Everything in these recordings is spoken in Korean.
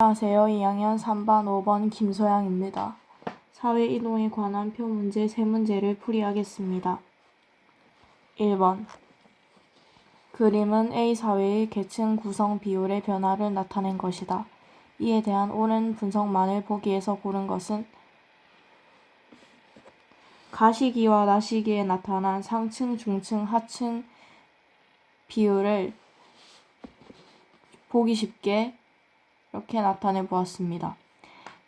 안녕하세요. 2학년 3반 5번 김소양입니다. 사회이동에 관한 표 문제 3문제를 풀이하겠습니다. 1번 그림은 A 사회의 계층 구성 비율의 변화를 나타낸 것이다. 이에 대한 옳은 분석만을 보기에서 고른 것은 가시기와 나시기에 나타난 상층, 중층, 하층 비율을 보기 쉽게 이렇게 나타내 보았습니다.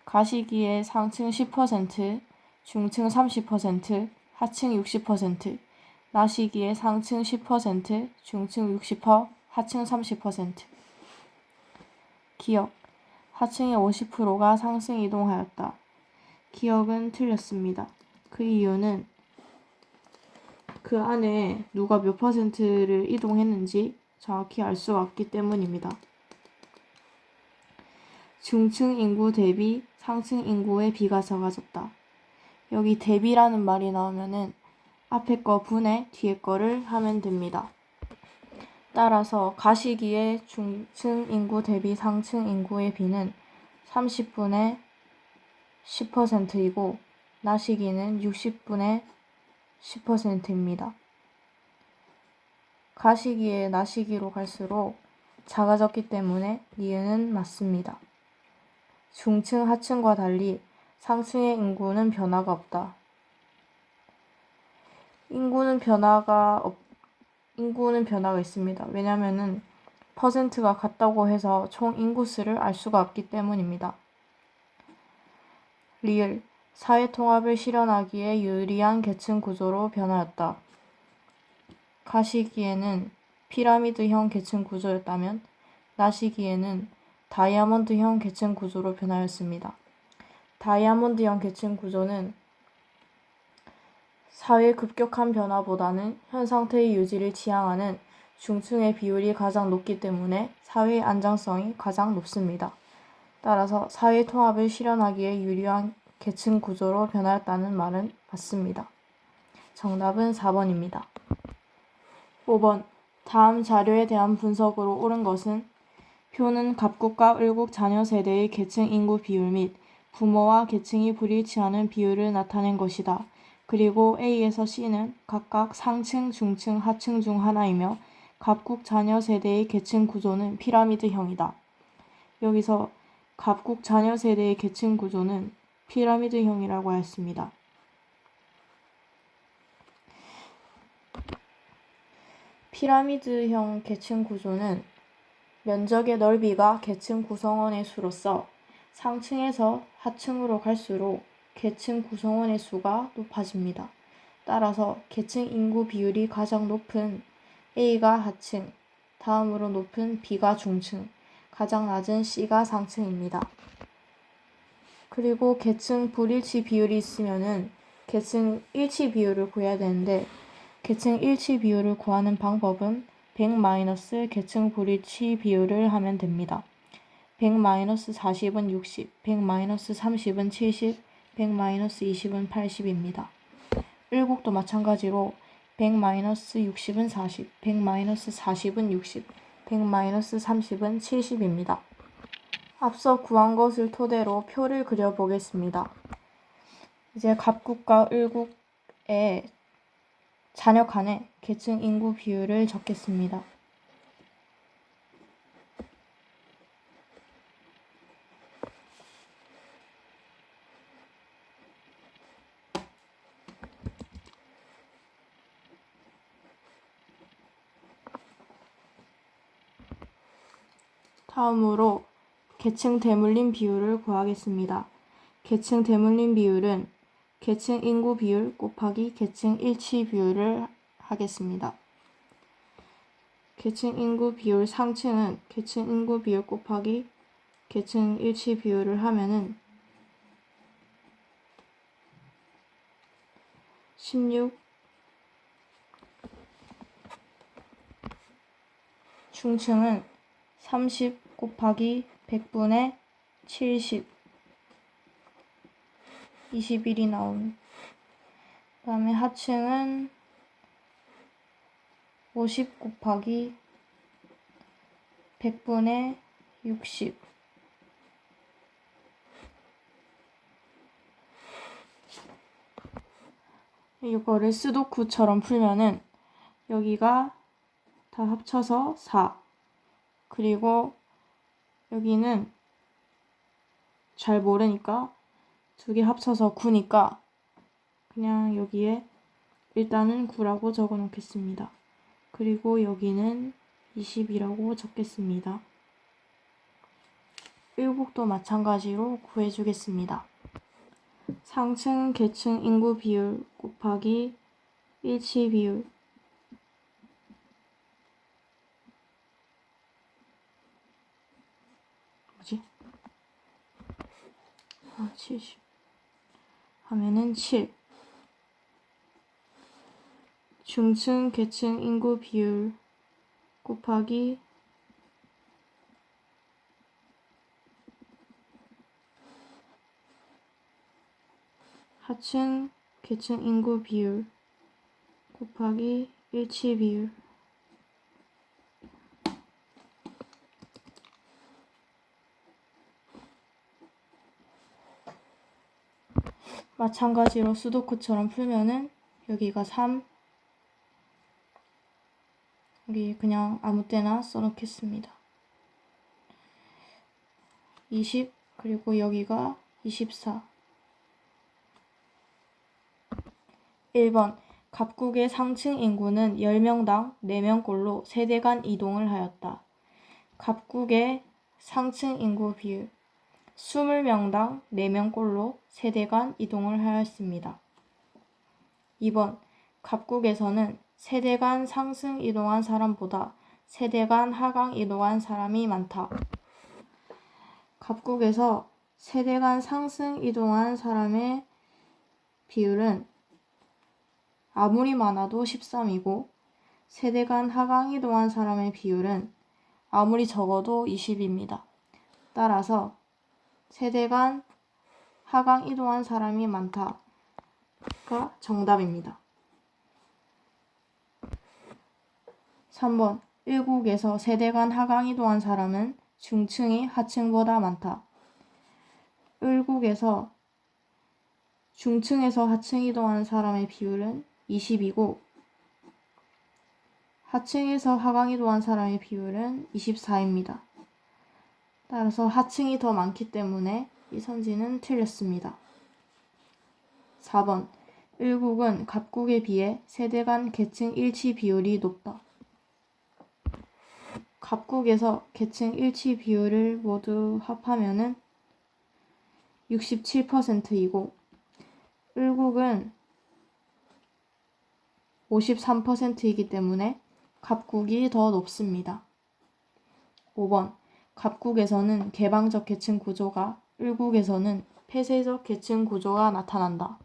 가시기에 상층 10%, 중층 30%, 하층 60%, 나시기에 상층 10%, 중층 60%, 하층 30%. 기억, 하층의 50%가 상승 이동하였다. 기억은 틀렸습니다. 그 이유는 그 안에 누가 몇 퍼센트를 이동했는지 정확히 알 수가 없기 때문입니다. 중층 인구 대비 상층 인구의 비가 작아졌다. 여기 대비라는 말이 나오면은 앞에 거 분해 뒤에 거를 하면 됩니다. 따라서 가시기에 중층 인구 대비 상층 인구의 비는 30분의 10%이고 나시기는 60분의 10%입니다. 가시기에 나시기로 갈수록 작아졌기 때문에 니은은 맞습니다. 중층, 하층과 달리 상층의 인구는 변화가 없다. 인구는 변화가 있습니다. 왜냐면은 퍼센트가 같다고 해서 총 인구수를 알 수가 없기 때문입니다. 리을, 사회 통합을 실현하기에 유리한 계층 구조로 변하였다. 가시기에는 피라미드형 계층 구조였다면 나시기에는 다이아몬드형 계층 구조로 변하였습니다. 다이아몬드형 계층 구조는 사회의 급격한 변화보다는 현 상태의 유지를 지향하는 중층의 비율이 가장 높기 때문에 사회의 안정성이 가장 높습니다. 따라서 사회 통합을 실현하기에 유리한 계층 구조로 변하였다는 말은 맞습니다. 정답은 4번입니다. 5번 다음 자료에 대한 분석으로 옳은 것은 표는 갑국과 을국 자녀 세대의 계층 인구 비율 및 부모와 계층이 불일치하는 비율을 나타낸 것이다. 그리고 A에서 C는 각각 상층, 중층, 하층 중 하나이며 갑국 자녀 세대의 계층 구조는 피라미드형이다. 여기서 갑국 자녀 세대의 계층 구조는 피라미드형이라고 하였습니다. 피라미드형 계층 구조는 면적의 넓이가 계층 구성원의 수로서 상층에서 하층으로 갈수록 계층 구성원의 수가 높아집니다. 따라서 계층 인구 비율이 가장 높은 A가 하층, 다음으로 높은 B가 중층, 가장 낮은 C가 상층입니다. 그리고 계층 불일치 비율이 있으면은 계층 일치 비율을 구해야 되는데 계층 일치 비율을 구하는 방법은 100- 계층 불일치 비율을 하면 됩니다. 100-40은 60, 100-30은 70, 100-20은 80입니다. 을국도 마찬가지로 100-60은 40, 100-40은 60, 100-30은 70입니다. 앞서 구한 것을 토대로 표를 그려보겠습니다. 이제 갑국과 을국의 자녀 칸에 계층 인구 비율을 적겠습니다. 다음으로 계층 대물림 비율을 구하겠습니다. 계층 대물림 비율은 계층 인구 비율 곱하기 계층 일치 비율을 하겠습니다. 계층 인구 비율 상층은 계층 인구 비율 곱하기 계층 일치 비율을 하면은 16, 중층은 30 곱하기 100분의 70, 21이 나온. 그 다음에 하층은 50 곱하기 100분의 60, 이거를 스도쿠처럼 풀면은 여기가 다 합쳐서 4. 그리고 여기는 잘 모르니까 두 개 합쳐서 9니까 그냥 여기에 일단은 9라고 적어 놓겠습니다. 그리고 여기는 20이라고 적겠습니다. 일국도 마찬가지로 구해주겠습니다. 상층, 계층, 인구 비율 곱하기 일치 비율 뭐지? 70 하면은 7. 중층, 계층, 인구 비율 곱하기 하층, 계층, 인구 비율 곱하기 일치 비율 마찬가지로 수도쿠처럼 풀면은 여기가 3, 여기 그냥 아무 때나 써놓겠습니다. 20, 그리고 여기가 24. 1번 갑국의 상층 인구는 10명당 4명꼴로 세대 간 이동을 하였다. 갑국의 상층 인구 비율 20명당 4명꼴로 세대 간 이동을 하였습니다. 2번 갑국에서는 세대 간 상승 이동한 사람보다 세대 간 하강 이동한 사람이 많다. 갑국에서 세대 간 상승 이동한 사람의 비율은 아무리 많아도 13이고 세대 간 하강 이동한 사람의 비율은 아무리 적어도 20입니다. 따라서 세대 간 하강 이동한 사람이 많다가 정답입니다. 3번 일국에서 세대 간 하강 이동한 사람은 중층이 하층보다 많다. 일국에서 중층에서 하층 이동한 사람의 비율은 20이고 하층에서 하강 이동한 사람의 비율은 24입니다. 따라서 하층이 더 많기 때문에 이 선지는 틀렸습니다. 4번 일국은 갑국에 비해 세대 간 계층 일치 비율이 높다. 갑국에서 계층 일치 비율을 모두 합하면은 67%이고 일국은 53%이기 때문에 갑국이 더 높습니다. 5번 갑국에서는 개방적 계층 구조가 일국에서는 폐쇄적 계층 구조가 나타난다.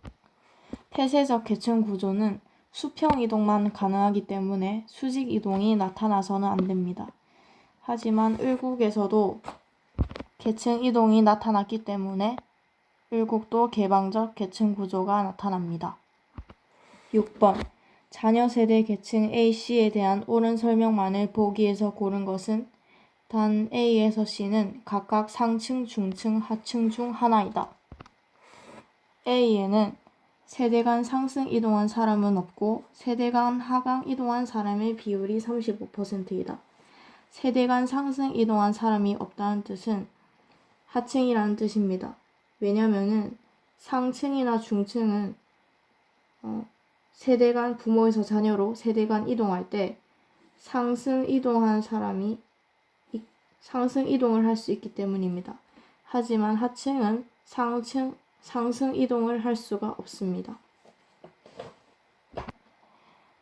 폐쇄적 계층 구조는 수평 이동만 가능하기 때문에 수직 이동이 나타나서는 안 됩니다. 하지만 일국에서도 계층 이동이 나타났기 때문에 일국도 개방적 계층 구조가 나타납니다. 6번 자녀 세대 계층 A씨에 대한 옳은 설명만을 보기에서 고른 것은 단 A에서 C는 각각 상층, 중층, 하층 중 하나이다. A에는 세대 간 상승 이동한 사람은 없고 세대 간 하강 이동한 사람의 비율이 35%이다. 세대 간 상승 이동한 사람이 없다는 뜻은 하층이라는 뜻입니다. 왜냐면은 상층이나 중층은 세대 간 부모에서 자녀로 세대 간 이동할 때 상승 이동하는 사람이 상승 이동을 할 수 있기 때문입니다. 하지만 하층은 상승 이동을 할 수가 없습니다.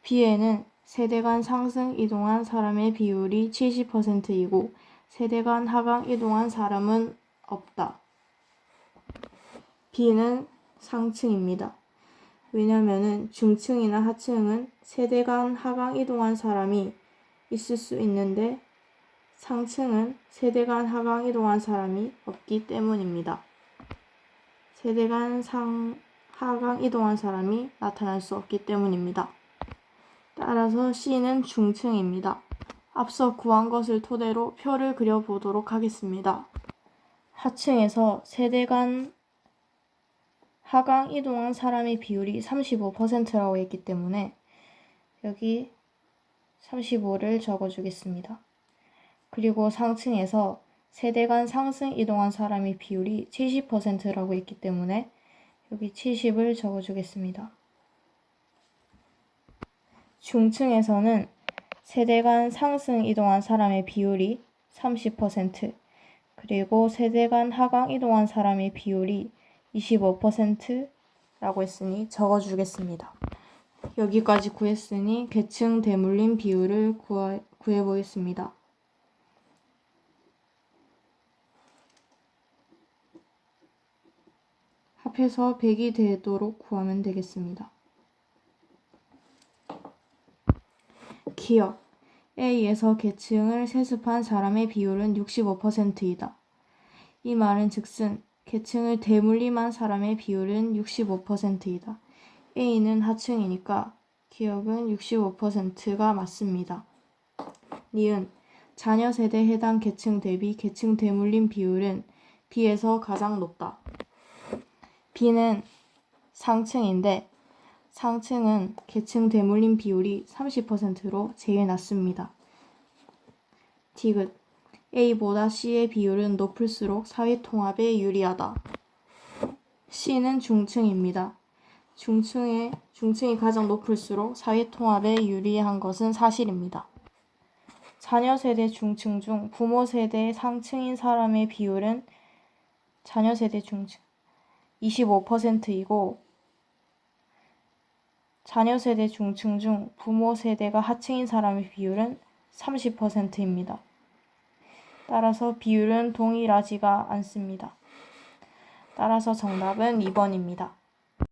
B에는 세대 간 상승 이동한 사람의 비율이 70%이고 세대 간 하강 이동한 사람은 없다. B는 상층입니다. 왜냐면은 중층이나 하층은 세대 간 하강 이동한 사람이 있을 수 있는데 상층은 세대 간 하강 이동한 사람이 없기 때문입니다. 세대 간 하강 이동한 사람이 나타날 수 없기 때문입니다. 따라서 C는 중층입니다. 앞서 구한 것을 토대로 표를 그려보도록 하겠습니다. 하층에서 세대 간 하강 이동한 사람의 비율이 35%라고 했기 때문에 여기 35를 적어주겠습니다. 그리고 상층에서 세대 간 상승 이동한 사람의 비율이 70%라고 했기 때문에 여기 70을 적어주겠습니다. 중층에서는 세대 간 상승 이동한 사람의 비율이 30%, 그리고 세대 간 하강 이동한 사람의 비율이 25%라고 했으니 적어주겠습니다. 여기까지 구했으니 계층 대물림 비율을 구해보겠습니다. 합해서 100이 되도록 구하면 되겠습니다. 기억 A에서 계층을 세습한 사람의 비율은 65%이다. 이 말은 즉슨 계층을 대물림한 사람의 비율은 65%이다. A는 하층이니까 기억은 65%가 맞습니다. 니은 자녀 세대 해당 계층 대비 계층 대물림 비율은 B에서 가장 높다. B는 상층인데 상층은 계층 대물림 비율이 30%로 제일 낮습니다. 디귿 A보다 C의 비율은 높을수록 사회통합에 유리하다. C는 중층입니다. 중층이 가장 높을수록 사회통합에 유리한 것은 사실입니다. 자녀 세대 중층 중 부모 세대 상층인 사람의 비율은 자녀 세대 중층 25%이고 자녀 세대 중층 중 부모 세대가 하층인 사람의 비율은 30%입니다. 따라서 비율은 동일하지가 않습니다. 따라서 정답은 2번입니다.